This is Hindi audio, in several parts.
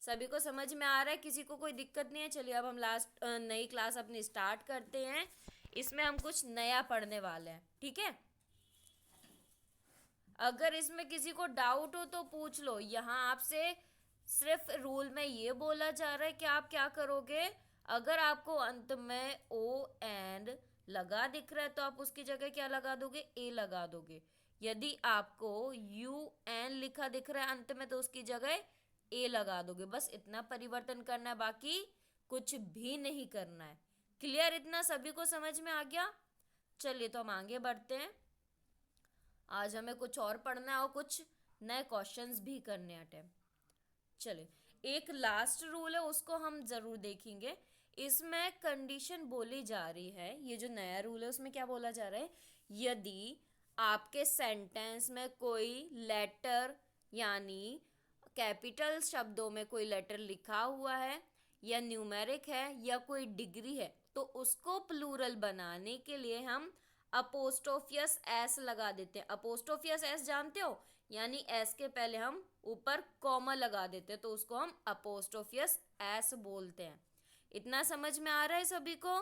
सभी को समझ में आ रहा है? किसी को कोई दिक्कत नहीं है? चलिए अब हम नई क्लास अपनी स्टार्ट करते हैं। इसमें हम कुछ नया पढ़ने वाले हैं, ठीक है? अगर इसमें किसी को डाउट हो तो पूछ लो। यहाँ आपसे सिर्फ रूल में ये बोला जा रहा है कि आप क्या करोगे। अगर आपको अंत में ओ एंड लगा दिख रहा है तो आप उसकी जगह क्या लगा दोगे? ए लगा दोगे। यदि आपको यू एन लिखा दिख रहा है अंत में तो उसकी जगह ए लगा दोगे। बस इतना परिवर्तन करना है, बाकी कुछ भी नहीं करना है। क्लियर? इतना सभी को समझ में आ गया? चलिए तो हम आगे बढ़ते हैं। आज हमें कुछ और पढ़ना है और कुछ नए क्वेश्चंस भी करने हैं अटेम्प्ट। चलिए एक लास्ट रूल है उसको हम जरूर देखेंगे। इसमें कंडीशन बोली जा रही है, ये जो नया रूल है उसमें क्या बोला जा रहा है, यदि आपके सेंटेंस में कोई लेटर यानी कैपिटल शब्दों में कोई लेटर लिखा हुआ है या न्यूमेरिक है या कोई डिग्री है तो उसको प्लूरल बनाने के लिए हम अपोस्ट्रोफियस एस लगा देते हैं। अपोस्ट्रोफियस एस जानते हो? यानी एस के पहले हम ऊपर कॉमा लगा देते हैं तो उसको हम अपोस्ट्रोफियस एस बोलते हैं। इतना समझ में आ रहा है सभी को?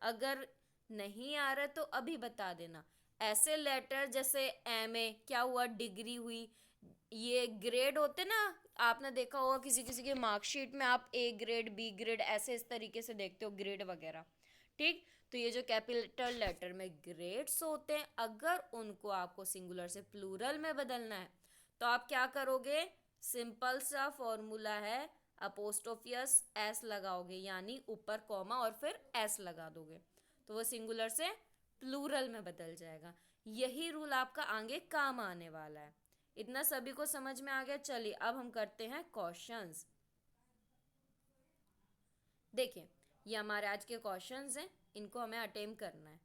अगर नहीं आ रहा तो अभी बता देना। ऐसे लेटर जैसे एम ए क्या हुआ? डिग्री हुई। ये ग्रेड होते ना, आपने देखा होगा किसी किसी के मार्कशीट में आप ए ग्रेड बी ग्रेड ऐसे इस तरीके से देखते हो ग्रेड वगैरह, ठीक? तो ये जो कैपिटल लेटर में ग्रेड्स होते हैं, अगर उनको आपको सिंगुलर से प्लूरल में बदलना है तो आप क्या करोगे? सिंपल सा फॉर्मूला है, अपोस्ट्रोफियस एस लगाओगे यानी ऊपर कॉमा और फिर एस लगा दोगे तो वो सिंगुलर से प्लूरल में बदल जाएगा। यही रूल आपका आगे काम आने वाला है। इतना सभी को समझ में आ गया? चलिए अब हम करते हैं क्वेश्चंस। देखिए ये हमारे आज के क्वेश्चंस हैं, इनको हमें अटेम्प्ट करना है।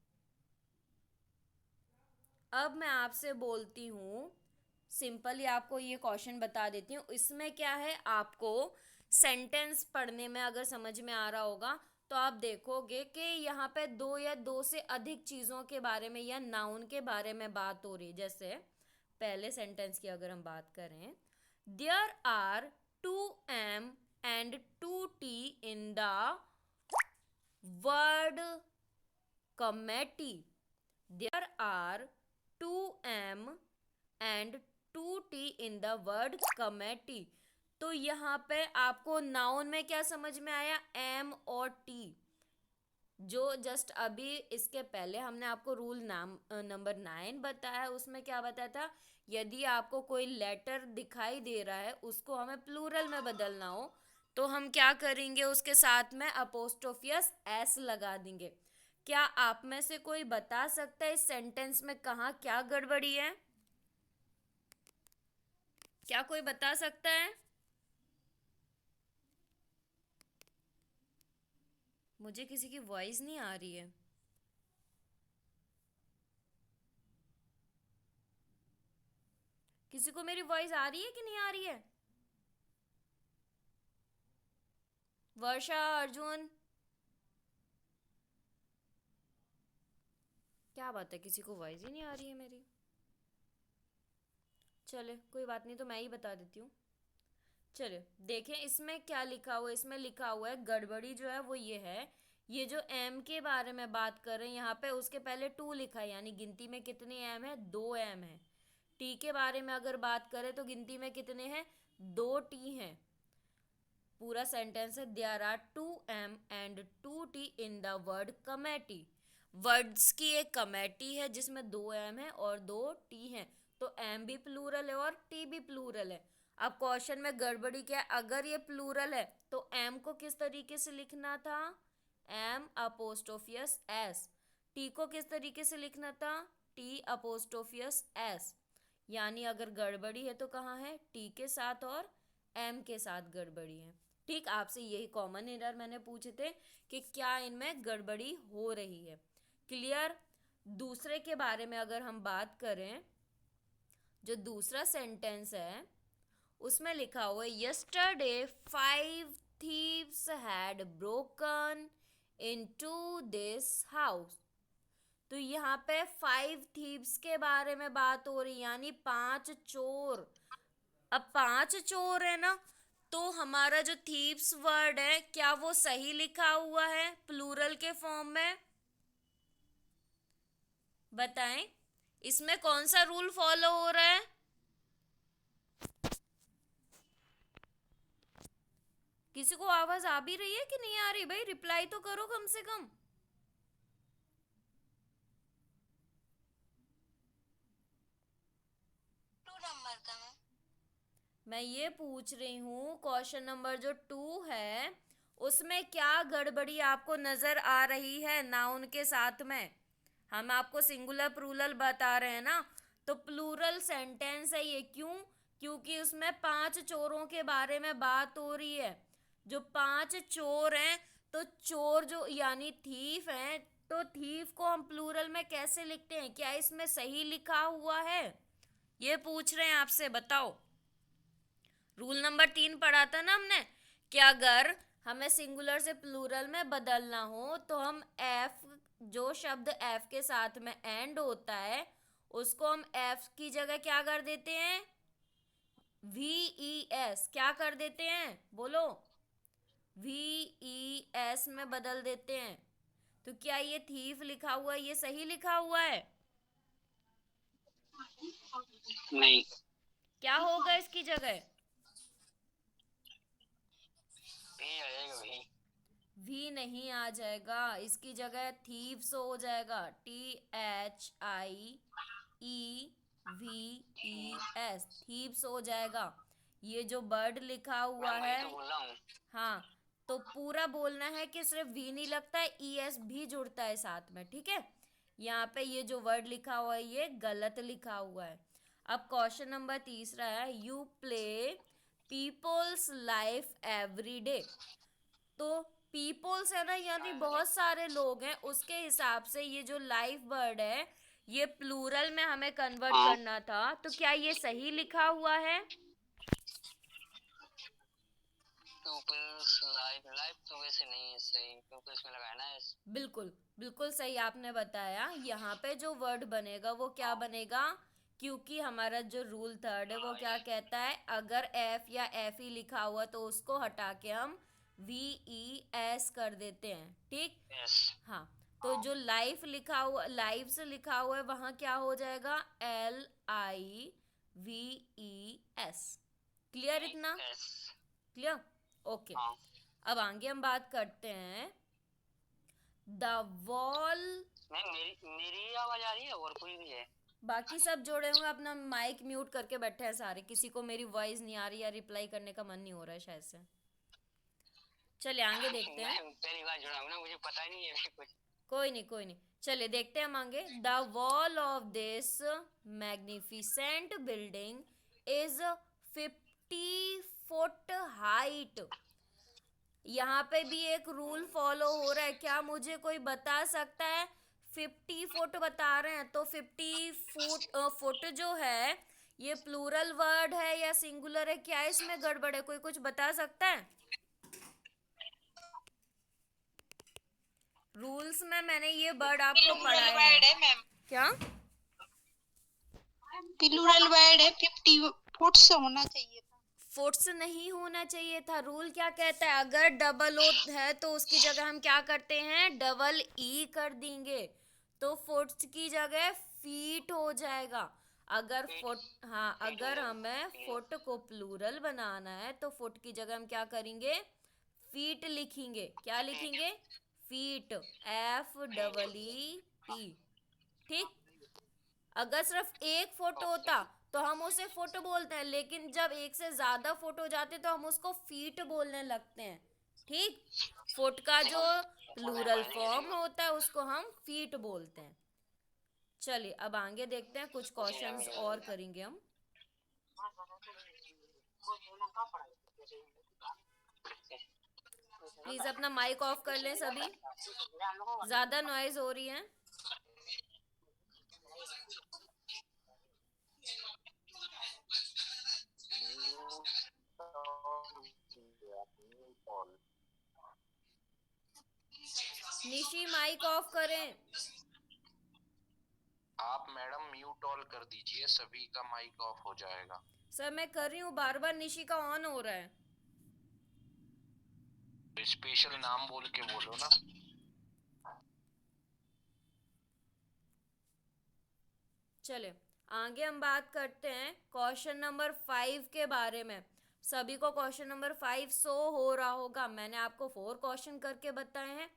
अब मैं आपसे बोलती हूँ, सिंपली आपको ये क्वेश्चन बता देती हूँ। इसमें क्या है, आपको सेंटेंस पढ़ने में अगर समझ में आ रहा होगा तो आप देखोगे कि यहाँ पे दो या दो से अधिक चीज़ों के बारे में या नाउन के बारे में बात हो रही है। जैसे पहले सेंटेंस की अगर हम बात करें, there are 2 M and 2T in the word committee. There are 2M and 2T in the word committee. तो यहाँ पे आपको नाउन में क्या समझ में आया? M और T। जो जस्ट अभी इसके पहले हमने आपको रूल नंबर 9 बताया, उसमें क्या बताया था, यदि आपको कोई लेटर दिखाई दे रहा है उसको हमें प्लूरल में बदलना हो तो हम क्या करेंगे? उसके साथ में अपोस्ट्रोफियस एस लगा देंगे। क्या आप में से कोई बता सकता है इस सेंटेंस में कहाँ क्या गड़बड़ी है? क्या कोई बता सकता है? मुझे किसी की वॉइस नहीं आ रही है। किसी को मेरी वॉइस आ रही है कि नहीं आ रही है? वर्षा, अर्जुन, क्या बात है, किसी को वॉइस ही नहीं आ रही है मेरी। चले कोई बात नहीं, तो मैं ही बता देती हूँ। चलिए देखें इसमें क्या लिखा हुआ है। इसमें लिखा हुआ है गड़बड़ी जो है वो ये है, ये जो एम के बारे में बात कर रहे हैं यहाँ पे उसके पहले 2 लिखा है यानी गिनती में कितने एम है? 2 M है। टी के बारे में अगर बात करें तो गिनती में कितने हैं? 2T हैं। पूरा सेंटेंस है, there are 2M and 2T in the word committee. Words की एक कमेटी है जिसमें 2M है और 2T हैं। तो M भी प्लूरल है और T भी प्लूरल है। अब क्वेश्चन में गड़बड़ी क्या है, अगर ये प्लूरल है तो M को किस तरीके से लिखना था? M अपोस्ट्रोफियस S। T को किस तरीके से लिखना था? T अपोस्ट्रोफियस S। यानी अगर गड़बड़ी है तो कहाँ है? T के साथ और M के साथ गड़बड़ी है। ठीक, आपसे यही कॉमन एरर मैंने पूछे थे कि क्या इनमें गड़बड़ी हो रही है। क्लियर? दूसरे के बारे में अगर हम बात करें, जो दूसरा सेंटेंस है उसमें लिखा हुआ है, yesterday 5 thieves had broken into this house. तो यहाँ पे 5 thieves के बारे में बात हो रही यानी 5 चोर। अब 5 चोर है ना, तो हमारा जो थीव्स वर्ड है क्या वो सही लिखा हुआ है प्लूरल के फॉर्म में? बताएं, इसमें कौन सा रूल फॉलो हो रहा है? किसी को आवाज आ भी रही है कि नहीं आ रही? भाई रिप्लाई तो करो कम से कम। मैं ये पूछ रही हूँ क्वेश्चन नंबर जो 2 है उसमें क्या गड़बड़ी आपको नजर आ रही है नाउन के साथ में? हम आपको सिंगुलर प्लूरल बता रहे हैं ना, तो प्लूरल सेंटेंस है ये। क्यों? क्योंकि उसमें 5 चोरों के बारे में बात हो रही है। जो 5 चोर हैं, तो चोर जो यानी थीफ हैं, तो थीफ को हम प्लूरल में कैसे लिखते हैं? क्या इसमें सही लिखा हुआ है? ये पूछ रहे हैं आपसे, बताओ। रूल नंबर 3 पढ़ा था ना हमने कि अगर हमें सिंगुलर से प्लूरल में बदलना हो तो हम एफ, जो शब्द एफ के साथ में एंड होता है, उसको हम एफ की जगह क्या कर देते हैं? वी ई एस क्या कर देते हैं? बोलो। वी ई एस में बदल देते हैं। तो क्या ये थीफ लिखा हुआ है, ये सही लिखा हुआ है? नहीं। क्या होगा इसकी जगह? भी आएगा भाई। भी नहीं आ जाएगा, इसकी जगह थीव्स हो जाएगा। THIEVES, थीव्स हो जाएगा। ये जो वर्ड लिखा हुआ मैं वही है, तो बोल रहा हूँ। हाँ, तो पूरा बोलना है कि सिर्फ वी नहीं लगता है, ES भी जुड़ता है साथ में, ठीक है? यहाँ पे ये जो वर्ड लिखा हुआ है ये गलत लिखा हुआ है। अब क्वेश्चन नंबर 3 है, you play people's life every day. तो पीपल्स है ना, यानी बहुत सारे लोग हैं, उसके हिसाब से ये जो लाइफ वर्ड है ये प्लूरल में हमें कन्वर्ट हाँ। करना था। तो क्या ये सही लिखा हुआ है? पीपल्स लाइफ, लाइफ तो वैसे नहीं है सही, पीपल्स में लगाया ना है। बिल्कुल, बिल्कुल सही आपने बताया। यहाँ पे जो वर्ड बनेगा वो क्या बनेगा? क्योंकि हमारा जो रूल 3 है वो क्या कहता है, अगर एफ या एफ ही लिखा हुआ तो उसको हटा के हम VES कर देते हैं, ठीक? यस। हाँ, तो जो लाइफ लिखा हुआ, लाइफ से लिखा हुआ है, वहां क्या हो जाएगा? LIVES। क्लियर इतना? यस। क्लियर? ओके। हाँ। अब आगे हम बात करते हैं द वॉल। नहीं, मेरी मेरी आवाज आ रही है और कोई भी है? बाकी सब जोड़े हुए अपना माइक म्यूट करके बैठे हैं सारे, किसी को मेरी वॉइस नहीं आ रही या रिप्लाई करने का मन नहीं हो रहा है शायद से। चलिए आगे देखते हैं। मैं पहली बार जुड़ा हूँ ना, मुझे पता ही नहीं है अभी कुछ। कोई नहीं, कोई नहीं, चलिए देखते हैं हम आगे। The wall of this magnificent building is 50 foot height. यहाँ पे भी एक रूल फॉलो हो रहा है, क्या मुझे कोई बता सकता है? 50 फुट बता रहे हैं, तो 50 फुट जो है ये प्लूरल वर्ड है या सिंगुलर है? क्या इसमें गड़बड़ है? कोई कुछ बता सकता है? रूल्स में मैंने ये वर्ड आपको प्लूरल पढ़ाए हैं। वर्ड है मैम। क्या? प्लूरल वर्ड है, 50 फुट्स होना चाहिए था। फुट्स नहीं होना चाहिए था। रूल क्या कहता है, अगर डबल ओ है तो उसकी जगह हम क्या करते हैं? डबल ई कर देंगे, तो फुट्स की जगह फीट हो जाएगा। अगर फुट, हाँ, फीट हो अगर जाएगा। हमें फुट को प्लूरल बनाना है तो फुट की जगह हम क्या करेंगे? फीट लिखेंगे। क्या फीट। लिखेंगे? फीट, FEET, ठीक? अगर सिर्फ एक फोटो ओके। होता तो हम उसे फुट बोलते हैं, लेकिन जब एक से ज्यादा फुट हो जाते तो हम उसको फीट बोलने लगते हैं, ठीक? फुट का जो प्लूरल समझ गया, फॉर्म होता है उसको हम फीट बोलते हैं। चलिए अब आगे देखते हैं, कुछ मुझे क्वेश्चंस समझ और गया। करेंगे हम। प्लीज अपना माइक ऑफ कर लें सभी, ज्यादा नॉइज हो रही है। निशी माइक ऑफ करें। आप मैडम म्यूट ऑल कर दीजिए, सभी का माइक ऑफ हो जाएगा। सर मैं कर रही हूँ, बार बार निशी का ऑन हो रहा है। स्पेशल नाम बोल के बोलो ना। चले आगे हम बात करते हैं क्वेश्चन नंबर 5 के बारे में। सभी को क्वेश्चन नंबर 5 शो हो रहा होगा। मैंने आपको 4 क्वेश्चन करके बताए हैं।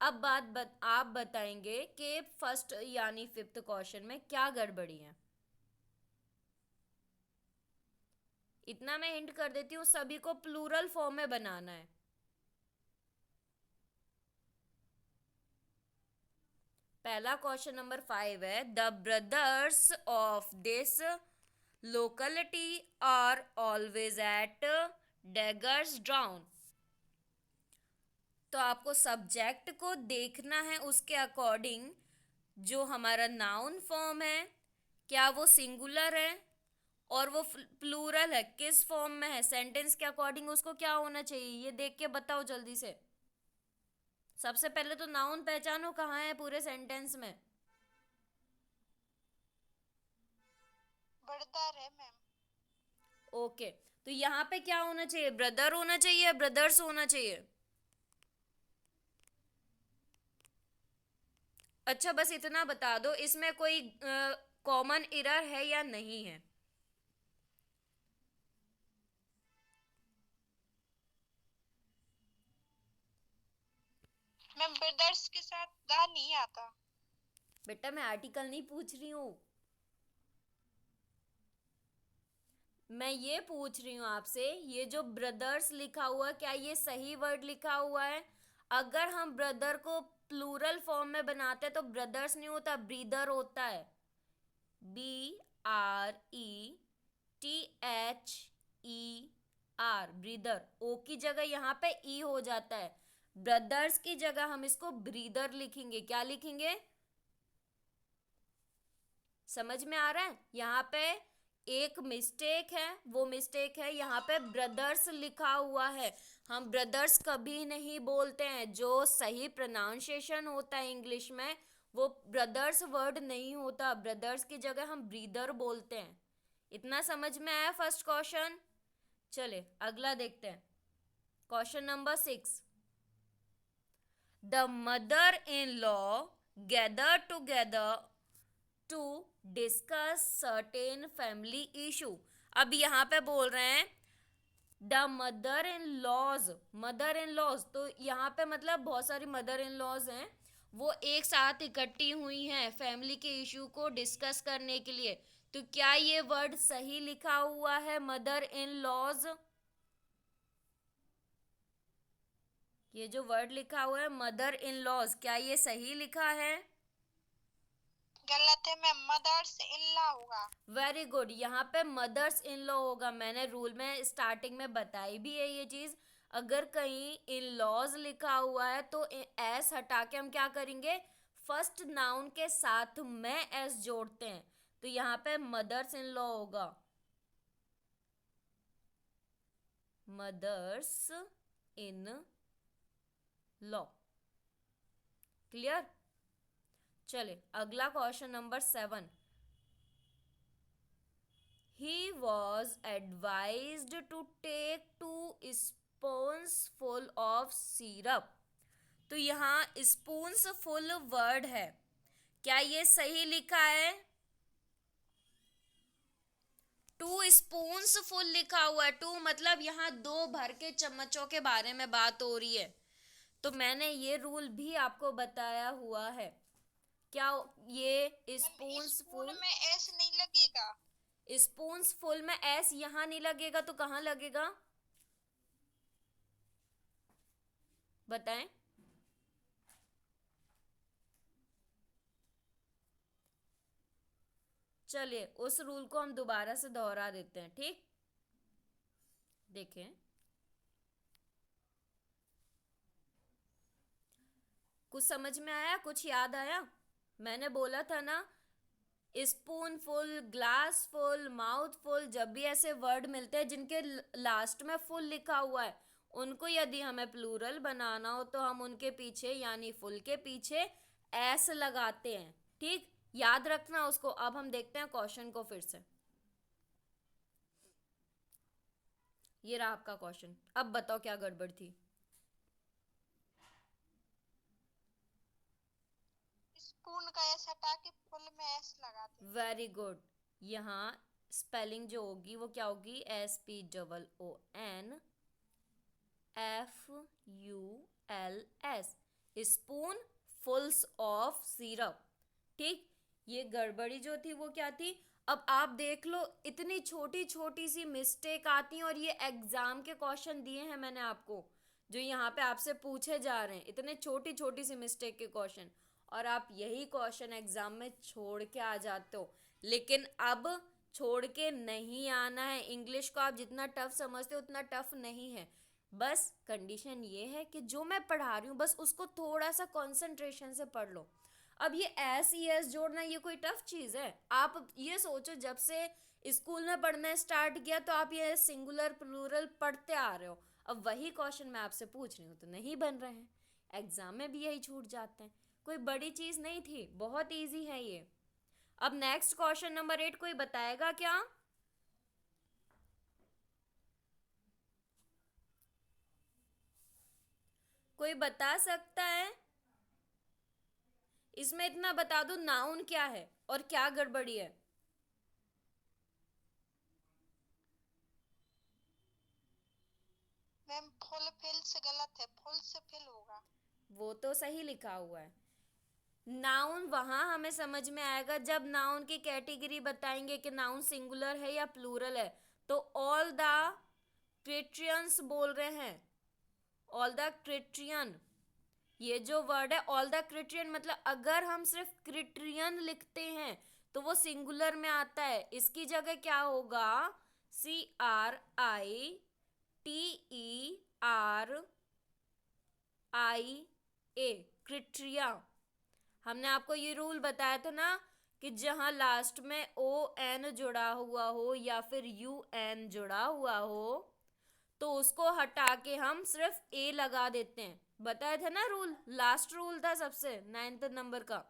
अब आप बताएंगे कि फर्स्ट यानी 5th क्वेश्चन में क्या गड़बड़ी है। इतना मैं हिंट कर देती हूँ, सभी को प्लूरल फॉर्म में बनाना है। पहला क्वेश्चन नंबर 5 है, the brothers of this locality are always at daggers drawn. तो आपको सब्जेक्ट को देखना है उसके अकॉर्डिंग, जो हमारा नाउन फॉर्म है क्या वो सिंगुलर है और वो प्लूरल है, किस फॉर्म में है, सेंटेंस के अकॉर्डिंग उसको क्या होना चाहिए, ये देख के बताओ जल्दी से। सबसे पहले तो नाउन पहचानो कहाँ है पूरे सेंटेंस में। ब्रदर है मैम। ओके, तो यहाँ पे क्या होना चाहिए, ब्रदर होना चाहिए, ब्रदर्स होना चाहिए। अच्छा बस इतना बता दो, इसमें कोई कॉमन एरर है या नहीं है। मैम ब्रदर्स के साथ दा नहीं आता। बेटा मैं आर्टिकल नहीं पूछ रही हूँ, मैं ये पूछ रही हूँ आपसे, ये जो ब्रदर्स लिखा हुआ है क्या ये सही वर्ड लिखा हुआ है। अगर हम ब्रदर को प्लूरल फॉर्म में बनाते तो ब्रदर्स नहीं होता, ब्रीदर होता है। BRETHER, breather. ओ की जगह यहाँ पे ई हो जाता है। ब्रदर्स की जगह हम इसको ब्रीदर लिखेंगे। क्या लिखेंगे, समझ में आ रहा है। यहाँ पे एक मिस्टेक है, वो मिस्टेक है यहाँ पे ब्रदर्स लिखा हुआ है। हम ब्रदर्स कभी नहीं बोलते हैं, जो सही प्रोनाउंसिएशन होता है इंग्लिश में वो ब्रदर्स वर्ड नहीं होता, ब्रदर्स की जगह हम ब्रीदर बोलते हैं। इतना समझ में आया फर्स्ट क्वेश्चन। चले अगला देखते हैं, question number 6। The mother in law gather together to discuss certain family issue. अब यहाँ पे बोल रहे हैं the mother in laws, mother in laws, तो यहाँ पे मतलब बहुत सारी मदर इन लॉज हैं, वो एक साथ इकट्ठी हुई हैं फैमिली के इशू को डिस्कस करने के लिए। तो क्या ये वर्ड सही लिखा हुआ है, मदर इन लॉज। ये जो वर्ड लिखा हुआ है मदर इन लॉज, क्या ये सही लिखा है। गलत है मैम, मदर्स इन लॉ होगा। वेरी गुड, यहाँ पे मदर्स इन लॉ होगा। मैंने रूल में स्टार्टिंग में बताई भी है ये चीज। अगर कहीं इन लॉज लिखा हुआ है तो एस हटा के हम क्या करेंगे, फर्स्ट नाउन के साथ में एस जोड़ते हैं। तो यहाँ पे मदर्स इन लॉ होगा, मदर्स इन लॉ। क्लियर। चले अगला question number 7। He was advised to take 2 spoonsful of syrup। तो यहाँ spoonsful वर्ड है, क्या ये सही लिखा है। 2 spoonsful लिखा हुआ है, 2 मतलब यहाँ 2 भर के चम्मचों के बारे में बात हो रही है। तो मैंने ये रूल भी आपको बताया हुआ है। क्या ये स्पून में एस नहीं लगेगा। स्पून्सफुल में एस यहां नहीं लगेगा तो कहां लगेगा, बताएं। चलिए उस रूल को हम दोबारा से दोहरा देते हैं, ठीक। देखें, कुछ समझ में आया, कुछ याद आया। मैंने बोला था ना, spoon full, glass full, mouth full, जब भी ऐसे वर्ड मिलते हैं जिनके लास्ट में फुल लिखा हुआ है, उनको यदि हमें प्लूरल बनाना हो तो हम उनके पीछे यानी फुल के पीछे एस लगाते हैं, ठीक। याद रखना उसको। अब हम देखते हैं क्वेश्चन को फिर से। ये रहा आपका क्वेश्चन, अब बताओ क्या गड़बड़ थी। स्पून का एस हटा के फुल में एस लगा दे। Very good. यहाँ स्पेलिंग जो होगी वो क्या होगी? SPOONFULS, spoonfuls of syrup. ठीक, ये गड़बड़ी जो थी वो क्या थी? अब आप देख लो, इतनी छोटी छोटी सी मिस्टेक आती हैं, और ये एग्जाम के क्वेश्चन दिए हैं मैंने आपको, जो यहाँ पे आपसे पूछे जा रहे हैं, इतने छोटी छोटी सी मिस्टेक के क्वेश्चन, और आप यही क्वेश्चन एग्जाम में छोड़ के आ जाते हो। लेकिन अब छोड़ के नहीं आना है। इंग्लिश को आप जितना टफ समझते हो उतना टफ नहीं है। बस कंडीशन ये है कि जो मैं पढ़ा रही हूँ बस उसको थोड़ा सा कंसंट्रेशन से पढ़ लो। अब ये एस ई एस जोड़ना ये कोई टफ चीज़ है? आप ये सोचो, जब से स्कूल में पढ़ना स्टार्ट किया तो आप ये सिंगुलर प्लूरल पढ़ते आ रहे हो। अब वही क्वेश्चन मैं आपसे पूछ रही हूँ तो नहीं बन रहे हैं। एग्जाम में भी यही छूट जाते हैं। कोई बड़ी चीज़ नहीं थी, बहुत इजी है ये। अब नेक्स्ट क्वेश्चन नंबर 8 कोई बताएगा क्या? कोई बता सकता है? इसमें इतना बता दो, नाउन क्या है और क्या गड़बड़ी है? मैम फुल फिल से गलत है, फुल से फिल होगा। वो तो सही लिखा हुआ है। नाउन वहां हमें समझ में आएगा जब नाउन की कैटेगरी बताएंगे कि नाउन सिंगुलर है या प्लूरल है। तो ऑल द क्रिश्चियंस बोल रहे हैं, ऑल द क्रिश्चियन। ये जो वर्ड है ऑल द क्रिश्चियन, मतलब अगर हम सिर्फ क्रिश्चियन लिखते हैं तो वो सिंगुलर में आता है। इसकी जगह क्या होगा? CRITERIA, क्रिट्रिया। हमने आपको ये रूल बताया था ना कि जहां लास्ट में ON जुड़ा हुआ हो या फिर UN जुड़ा हुआ हो तो उसको हटा के हम सिर्फ A लगा देते हैं। बताया था ना रूल, लास्ट रूल था सबसे 9th नंबर का।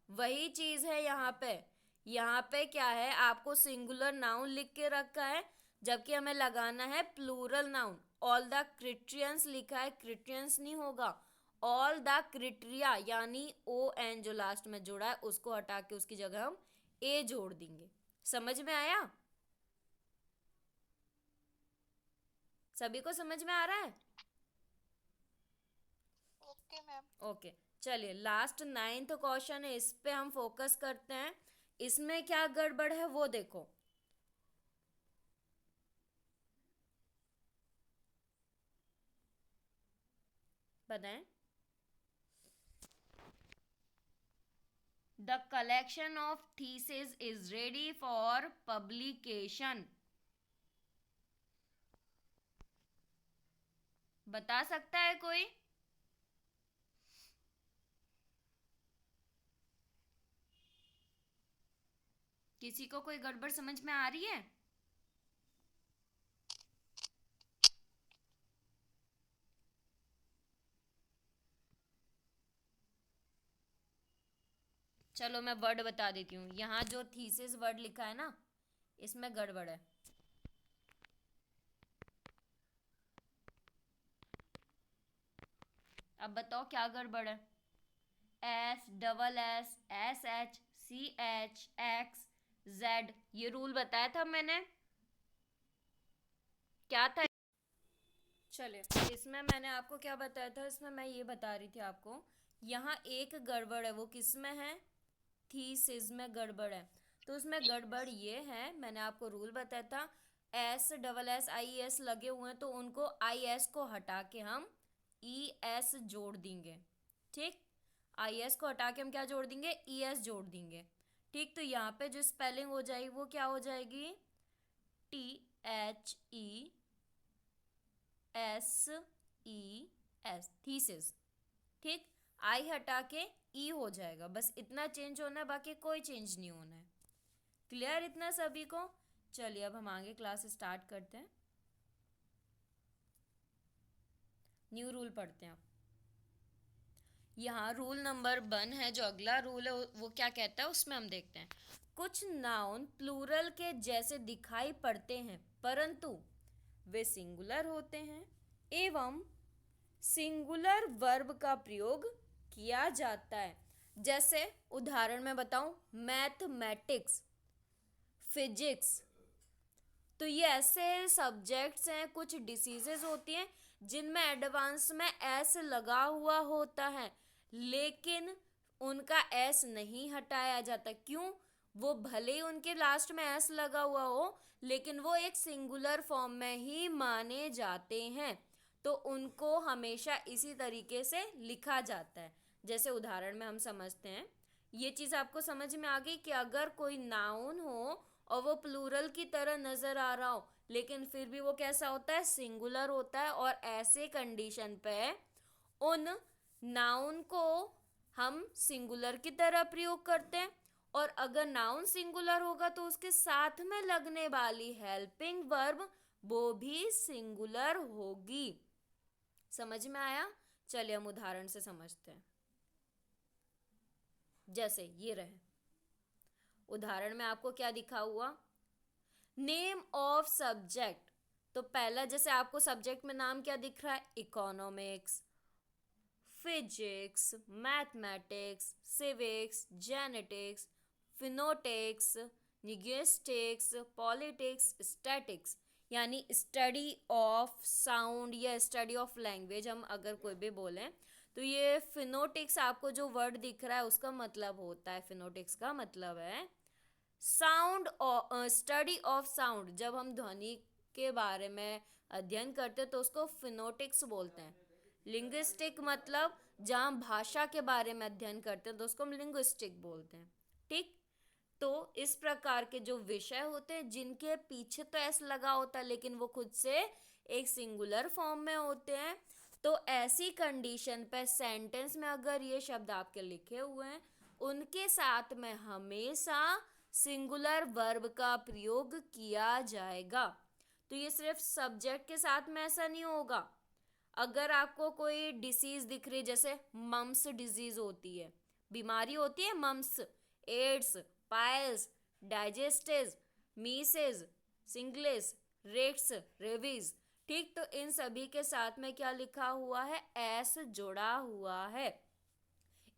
वही चीज है यहाँ पे। यहाँ पे क्या है, आपको सिंगुलर नाउन लिख के रखा है जबकि हमें लगाना है plural noun. All the Christians लिखा है, क्रिश्चियंस नहीं होगा, ऑल द क्रिट्रिया, यानी ON जो लास्ट में जुड़ा है उसको हटा के उसकी जगह हम A जोड़ देंगे। समझ में आया? सभी को समझ में आ रहा है? Okay ma'am. ओके, चलिए लास्ट 9th क्वेश्चन है, इस पे हम फोकस करते हैं। इसमें क्या गड़बड़ है वो देखो। बताएं। The collection of thesis is ready for publication. बता सकता है कोई? किसी को कोई गड़बड़ समझ में आ रही है? चलो मैं वर्ड बता देती हूँ। यहाँ जो थीसिस वर्ड लिखा है ना, इसमें गड़बड़ है। अब बताओ क्या गड़बड़ है? SSSSCHXZ, ये रूल बताया था मैंने, क्या था? चलिए इसमें मैंने आपको क्या बताया था, इसमें मैं ये बता रही थी आपको, यहाँ एक गड़बड़ है। वो किस में है? थीसिस में गड़बड़ है। तो उसमें गड़बड़ ये है, मैंने आपको रूल बताया था, SSSIES लगे हुए हैं तो उनको IS को हटा के हम ES जोड़ देंगे। ठीक, IS को हटा के हम क्या जोड़ देंगे? ES जोड़ देंगे। ठीक, तो यहाँ पे जो स्पेलिंग हो जाएगी वो क्या हो जाएगी? THESES, thesis. ठीक, आई हटा के E हो जाएगा। बस इतना चेंज होना है, बाकी कोई चेंज नहीं होना है। क्लियर इतना सभी को? चलिए अब हम आगे क्लास स्टार्ट करते हैं। न्यू रूल पढ़ते हैं। यहाँ रूल नंबर 1 है, जो अगला रूल है वो क्या कहता है उसमें हम देखते हैं। कुछ नाउन प्लूरल के जैसे दिखाई पड़ते हैं परंतु वे सिंगुलर होते हैं, एवं सिंगुलर वर्ब का प्रयोग किया जाता है। जैसे उदाहरण में बताऊं, मैथमेटिक्स, फिजिक्स। तो ये ऐसे सब्जेक्ट्स हैं, कुछ डिसीजेस होती हैं जिनमें एडवांस में एस लगा हुआ होता है, लेकिन उनका एस नहीं हटाया जाता। क्यों? वो भले ही उनके लास्ट में एस लगा हुआ हो, लेकिन वो एक सिंगुलर फॉर्म में ही माने जाते हैं, तो उनको हमेशा इसी तरीके से लिखा जाता है। जैसे उदाहरण में हम समझते हैं, ये चीज़ आपको समझ में आ गई कि अगर कोई नाउन हो और वो प्लूरल की तरह नजर आ रहा हो, लेकिन फिर भी वो कैसा होता है? सिंगुलर होता है। और ऐसे कंडीशन पे उन नाउन को हम सिंगुलर की तरह प्रयोग करते हैं, और अगर नाउन सिंगुलर होगा तो उसके साथ में लगने वाली हेल्पिंग वर्ब वो भी सिंगुलर होगी। समझ में आया? चलिए हम उदाहरण से समझते हैं। जैसे ये रहे उदाहरण में, आपको क्या दिखा हुआ? Name of subject. तो पहला, जैसे आपको सब्जेक्ट में नाम क्या दिख रहा है? Economics, physics, mathematics, civics, genetics, phonetics, linguistics, politics, statics, यानी स्टडी ऑफ साउंड या स्टडी ऑफ लैंग्वेज हम अगर कोई भी बोलें तो ये फिनोटिक्स, आपको जो वर्ड दिख रहा है उसका मतलब होता है, फिनोटिक्स का मतलब है साउंड, स्टडी ऑफ साउंड। जब हम ध्वनि के बारे में अध्ययन करते हैं तो उसको फिनोटिक्स बोलते हैं। लिंग्विस्टिक मतलब जहाँ भाषा के बारे में अध्ययन करते हैं तो उसको हम लिंग्विस्टिक बोलते हैं। ठीक? तो इस प्रकार के जो विषय होते हैं जिनके पीछे तो एस लगा होता है लेकिन वो खुद से एक सिंगुलर फॉर्म में होते हैं, तो ऐसी कंडीशन पे सेंटेंस में अगर ये शब्द आपके लिखे हुए हैं उनके साथ में हमेशा सिंगुलर वर्ब का प्रयोग किया जाएगा। तो ये सिर्फ सब्जेक्ट के साथ में ऐसा नहीं होगा। अगर आपको कोई डिसीज दिख रही है, जैसे मम्स डिजीज होती है, बीमारी होती है मम्स, एड्स, पाइल्स, डाइजेस्टिस, मीसेस, सिंगलेस, रेक्स, रेवीज। ठीक? तो इन सभी के साथ में क्या लिखा हुआ है? एस जुड़ा हुआ है।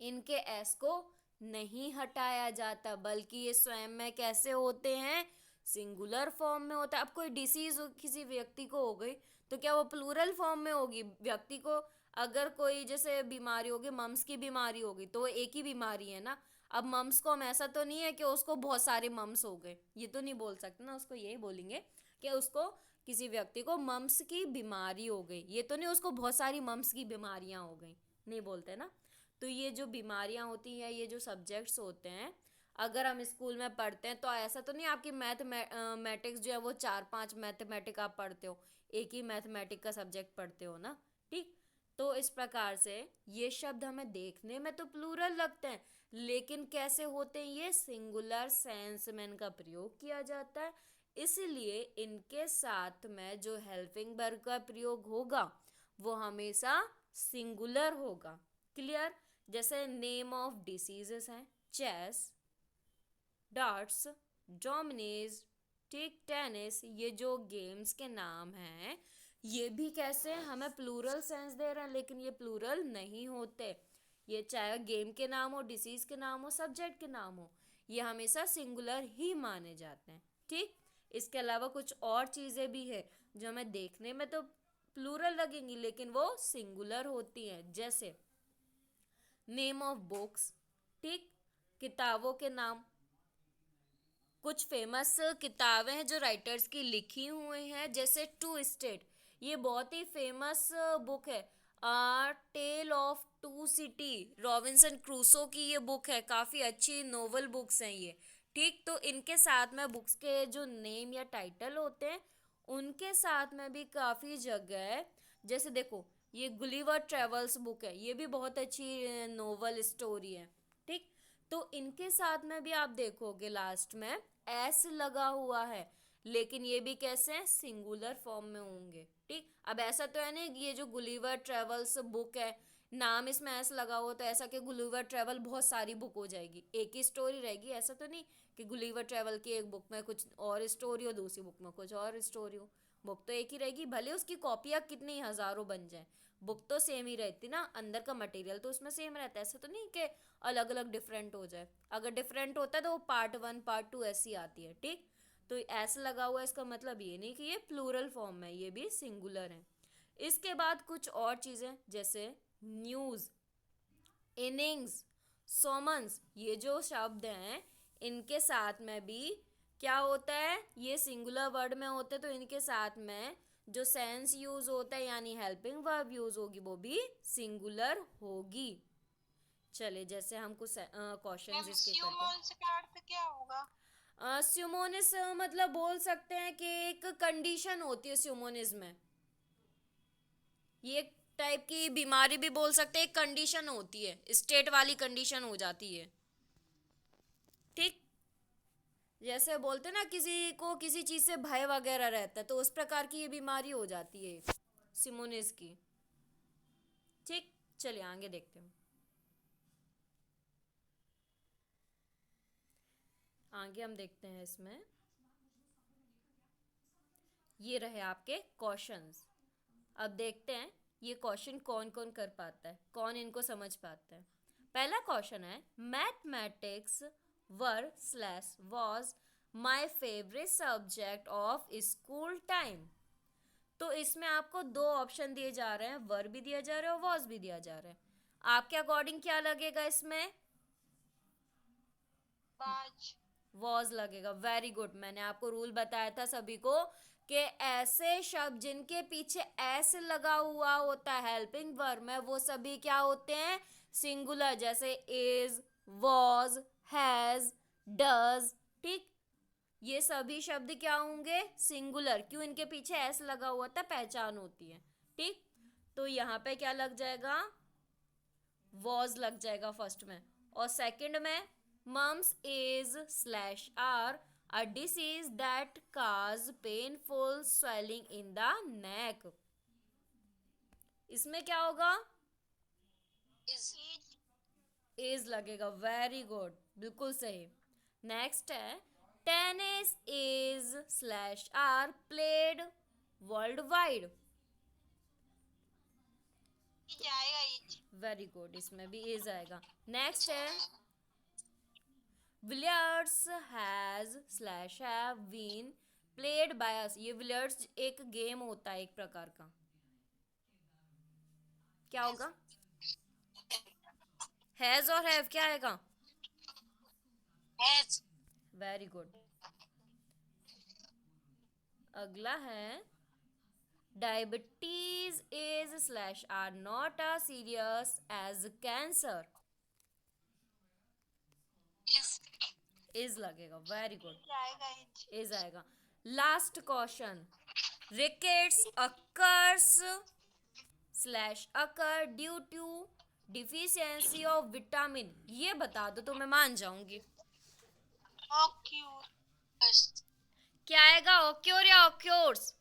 इनके एस को नहीं हटाया जाता, बल्कि ये स्वयं में कैसे होते हैं? सिंगुलर फॉर्म में होता है। अब कोई डिसीज किसी व्यक्ति को हो गई तो क्या वो प्लूरल फॉर्म में होगी? व्यक्ति को अगर कोई जैसे बीमारी होगी, मम्स की बीमारी होगी, तो वो एक ही बीमारी है ना। अब मम्स को हम ऐसा तो नहीं है कि उसको बहुत सारे मम्स हो गए, ये तो नहीं बोल सकते ना। उसको यही बोलेंगे कि उसको, किसी व्यक्ति को मम्स की बीमारी हो गई, ये तो नहीं उसको बहुत सारी मम्स की बीमारियां हो गई, नहीं बोलते ना। तो ये जो बीमारियां होती हैं, ये जो सब्जेक्ट्स होते हैं, अगर हम स्कूल में पढ़ते हैं तो ऐसा तो नहीं आपकी मैथमेटिक्स जो है वो 4-5 मैथमेटिक आप पढ़ते हो, एक ही मैथमेटिक का सब्जेक्ट पढ़ते हो ना। ठीक? तो इस प्रकार से ये शब्द हमें देखने में तो प्लूरल लगते हैं, लेकिन कैसे होते हैं? ये सिंगुलर सेंस में इनका प्रयोग किया जाता है, इसलिए इनके साथ में जो हेल्पिंग वर्ब का प्रयोग होगा वो हमेशा सिंगुलर होगा। क्लियर? जैसे नेम ऑफ डिसीजेस हैं, चेस, डार्ट्स, डोमिनीज, ठीक, टेनिस, ये जो गेम्स के नाम हैं ये भी कैसे हमें प्लूरल सेंस दे रहे हैं, लेकिन ये प्लूरल नहीं होते। ये चाहे गेम के नाम हो, डिसीज के नाम हो, सब्जेक्ट के नाम हो, ये हमेशा सिंगुलर ही माने जाते हैं। ठीक? इसके अलावा कुछ और चीज़ें भी है जो हमें देखने में तो प्लूरल लगेंगी लेकिन वो सिंगुलर होती हैं। जैसे नेम ऑफ बुक्स, ठीक, किताबों के नाम। कुछ फेमस किताबें हैं जो राइटर्स की लिखी हुई हैं, जैसे टू स्टेट, ये बहुत ही फेमस बुक है। Tale of two city, Robinson Crusoe की ये बुक है, काफ़ी अच्छी नोवेल बुक्स हैं ये। ठीक? तो इनके साथ में बुक्स के जो नेम या टाइटल होते हैं उनके साथ में भी काफ़ी जगह है। जैसे देखो, ये गुलिवर ट्रेवल्स बुक है, ये भी बहुत अच्छी नोवेल स्टोरी है। ठीक? तो इनके साथ में भी आप देखोगे लास्ट में एस लगा हुआ है, लेकिन ये भी कैसे हैं? सिंगुलर फॉर्म में होंगे। ठीक? अब ऐसा तो है नहीं, ये जो गुलिवर ट्रेवल्स बुक है, नाम इसमें एस लगा हुआ तो ऐसा कि गुलिवर ट्रेवल बहुत सारी बुक हो जाएगी, एक ही स्टोरी रहेगी, ऐसा तो नहीं कि गुलिवर ट्रेवल की एक बुक में कुछ और स्टोरी हो, दूसरी बुक में कुछ और स्टोरी हो। बुक तो एक ही रहेगी, भले उसकी कॉपियाँ कितनी हजारों बन जाए, बुक तो सेम ही रहती ना, अंदर का मटेरियल तो उसमें सेम रहता है, ऐसा तो नहीं कि अलग अलग डिफरेंट हो जाए। अगर डिफरेंट होता है तो वो पार्ट 1 पार्ट 2 ऐसी आती है, ठीक। तो ऐसे लगा हुआ है, इसका मतलब ये नहीं कि ये प्लूरल फॉर्म है, ये भी सिंगुलर है। इसके बाद कुछ और चीज़ें जैसे न्यूज़, इनिंग्स, सोमन्स, ये जो शब्द हैं इनके साथ में भी क्या होता है, ये सिंगुलर वर्ड में होते हैं, तो इनके साथ में जो सेंस यूज होता है यानी हेल्पिंग वर्ब यूज होगी वो भी सिंगुलर होगी। चले जैसे हम कुछ क्वेश्चंस मैम इसके करते स्यूमोन्स का अर्थ क्या होगा? हैं। स्यूमोनिस मतलब बोल सकते हैं कि एक कंडीशन होती है स्यूमोनिस में, ये एक टाइप की बीमारी भी बोल सकते हैं, एक कंडीशन होती है, स्टेट वाली कंडीशन हो जाती है, ठीक। जैसे बोलते हैं ना किसी को किसी चीज से भय वगैरह रहता है, तो उस प्रकार की ये बीमारी हो जाती है सिमोनिस की, ठीक। चलिए आगे देखते हैं। आगे हम देखते हैं इसमें, ये रहे आपके क्वेश्चंस। अब देखते हैं ये क्वेश्चन कौन कौन कर पाता है, कौन इनको समझ पाता है। पहला क्वेश्चन है, mathematics var slash was my favourite subject of school time. तो इसमें आपको दो ऑप्शन दिए जा रहे हैं, वर भी दिया जा रहा है और वॉज भी दिया जा रहा है। आपके अकॉर्डिंग क्या लगेगा इसमें? बाज। वॉज लगेगा, वेरी गुड। मैंने आपको रूल बताया था सभी को कि ऐसे शब्द जिनके पीछे एस लगा हुआ होता है हेल्पिंग वर्ब में, वो सभी क्या होते हैं, सिंगुलर, जैसे इज, वॉज, हैज, डज, ठीक। ये सभी शब्द क्या होंगे, सिंगुलर, क्यों, इनके पीछे एस लगा हुआ था, पहचान होती है, ठीक। तो यहाँ पे क्या लग जाएगा, वॉज लग जाएगा फर्स्ट में। और सेकंड में, mumps is slash are a disease that cause painful swelling in the neck. इसमें क्या होगा, इज लगेगा, वेरी गुड, बिल्कुल सही। नेक्स्ट है, tennis is slash are played world wide. जाएगा ये। वेरी गुड, इसमें भी इज आएगा। नेक्स्ट है, billiards has slash have been played by us. ये बिलियर्ड्स एक गेम होता है एक प्रकार का, क्या होगा, हैज और हैव क्या आएगा, हैज। Very good. अगला है, diabetes is slash are not a serious as cancer. Is लगेगा, वेरी गुड, जाएगा ये। इज आएगा। Last question, rickets occurs slash occur due to deficiency of vitamin. ये बता दो तो मैं मान जाऊंगी, ऑक्यूर। क्या आएगा, ऑक्योर या ऑक्योर्स?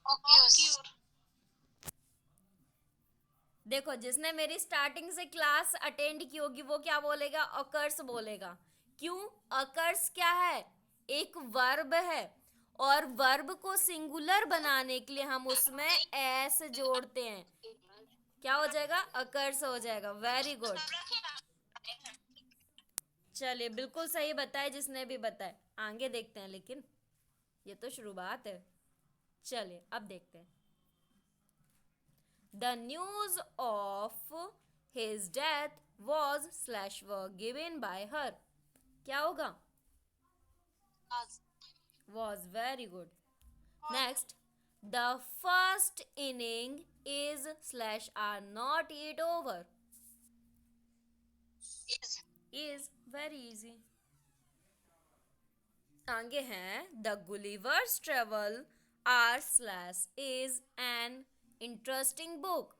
ऑक्यूर। देखो जिसने मेरी स्टार्टिंग से क्लास अटेंड की होगी वो क्या बोलेगा, अकर्स बोलेगा। क्यों, अकर्स क्या है, एक वर्ब है, और वर्ब को सिंगुलर बनाने के लिए हम उसमें एस जोड़ते हैं, क्या हो जाएगा, अकर्स हो जाएगा, वेरी गुड। चलिए बिल्कुल सही बताए जिसने भी बताए। आगे देखते हैं, लेकिन ये तो शुरुआत है। चलिए अब देखते हैं, the news of his death was slash were given by her. क्या होगा, was, very good. Next, the first inning is slash are not it over. Is, very easy. आगे हैं, the Gulliver's travel are slash is an interesting book.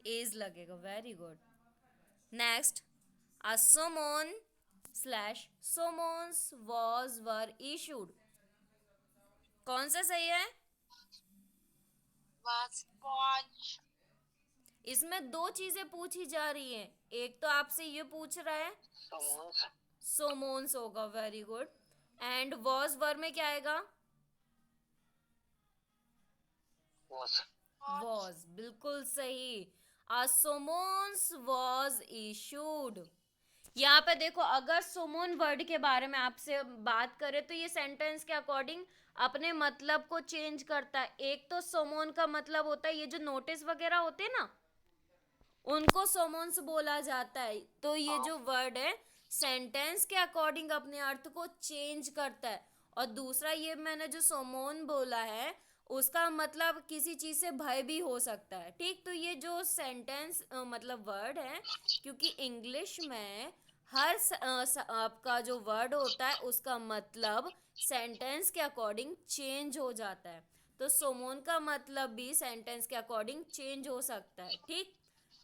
Is लगेगा, very good. Next, a summon slash summons was were issued। कौन सा सही है, वाज। इसमें दो चीजें पूछी जा रही हैं, एक तो आपसे ये पूछ रहा है समोस सोमोन्स होगा, very good, and was verb में क्या आएगा? वॉज, बिल्कुल सही। A summons was issued। यहाँ पे देखो, अगर सुमोन वर्ड के बारे में आपसे बात करें तो ये सेंटेंस के अकॉर्डिंग अपने मतलब को चेंज करता है। एक तो सुमोन का मतलब होता है ये जो नोटिस वगैरह होते हैं ना, उनको सुमोन्स बोला जाता है। तो ये जो वर्ड है सेंटेंस के अकॉर्डिंग अपने अर्थ को चेंज करता है। और दूसरा, ये मैंने जो सुमोन बोला है उसका मतलब किसी चीज से भय भी हो सकता है। ठीक, तो ये जो सेंटेंस मतलब वर्ड है, क्योंकि इंग्लिश में हर आपका जो वर्ड होता है उसका मतलब सेंटेंस के अकॉर्डिंग चेंज हो जाता है। तो सोमोन का मतलब भी सेंटेंस के अकॉर्डिंग चेंज हो सकता है। ठीक,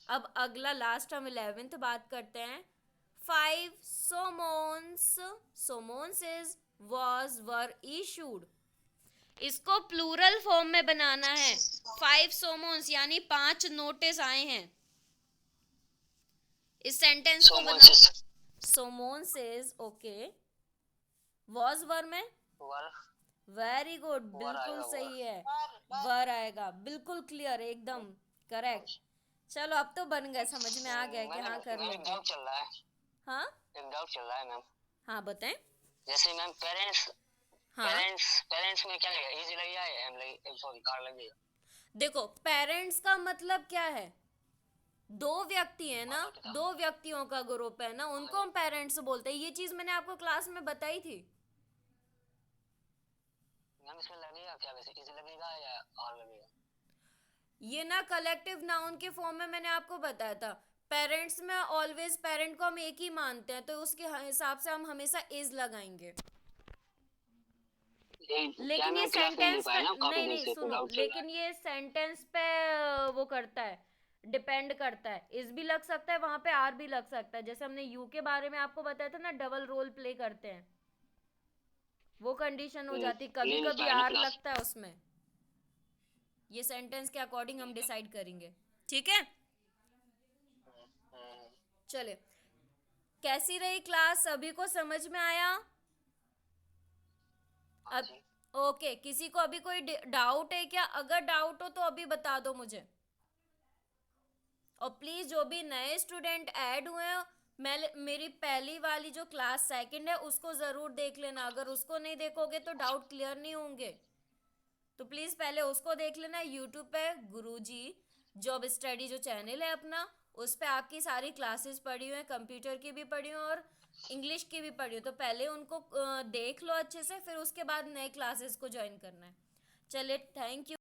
अब अगला लास्ट हम 11th बात करते हैं। 5 सोमोन्स, सोमोन्सेस वाज वर इशूड। इसको प्लूरल फॉर्म में बनाना है। 5 सोमोन्स यानी 5 नोटिस आए हैं। इस सेंटेंस को बनाओ। सोमोन्सेस, ओके। वाज वर में वेरी गुड, बिल्कुल सही है। वर आएगा, बिल्कुल क्लियर, एकदम करेक्ट। चलो अब तो बन गए, समझ में आ गया कि हाँ कर लोगे। डाउट चल रहा है। हाँ एक डाउट चल रहा है मैम। हाँ बताएं। जैसे मैम पेरेंट्स, हाँ पेरेंट्स में क्या लगेगा? इजी लगेगा या एम लगेगा? सॉरी, आर लगेगा? देखो, पेरेंट्स का मतलब क्या है? दो व्यक्ति है ना, दो व्यक्तियों का ग्रुप है ना, उनको हम पेरेंट्स बोलते हैं। ये चीज मैंने आपको क्लास में बताई थी। मैम इसमें लगेगा क्या वैसे? इजी लगेगा या आर लगेगा? ये ना कलेक्टिव नाउन के फॉर्म में मैंने आपको बताया था। पेरेंट्स में ऑलवेज पेरेंट को हम एक ही मानते हैं, तो उसके हिसाब से हम हमेशा इज लगाएंगे। लेकिन ये सेंटेंस पे नहीं नहीं सुनो, लेकिन ये सेंटेंस पे वो करता है, डिपेंड करता है। इस भी लग सकता है वहां पे, आर भी लग सकता है। जैसे हमने यू के बारे में आपको बताया था ना, डबल रोल प्ले करते हैं, वो कंडीशन हो जाती है। कभी कभी आर लगता है उसमें। ये सेंटेंस के अकॉर्डिंग हम डिसाइड करेंगे, ठीक है। चलिए, कैसी रही क्लास? सभी को समझ में आया? अब ओके, किसी को अभी कोई डाउट है क्या? अगर डाउट हो तो अभी बता दो मुझे। और प्लीज जो भी नए स्टूडेंट ऐड हुए हैं, मेरी पहली वाली जो क्लास सेकंड है उसको जरूर देख लेना। अगर उसको नहीं देखोगे तो डाउट क्लियर नहीं होंगे। तो प्लीज पहले उसको देख लेना। यूट्यूब पे गुरुजी जॉब स्टडी जो चैनल है अपना, उस पे आपकी सारी क्लासेस पड़ी हुई हैं, कंप्यूटर की भी पड़ी हुई और इंग्लिश की भी पड़ी हुई। तो पहले उनको देख लो अच्छे से, फिर उसके बाद नए क्लासेस को ज्वाइन करना है। चलिए, थैंक यू।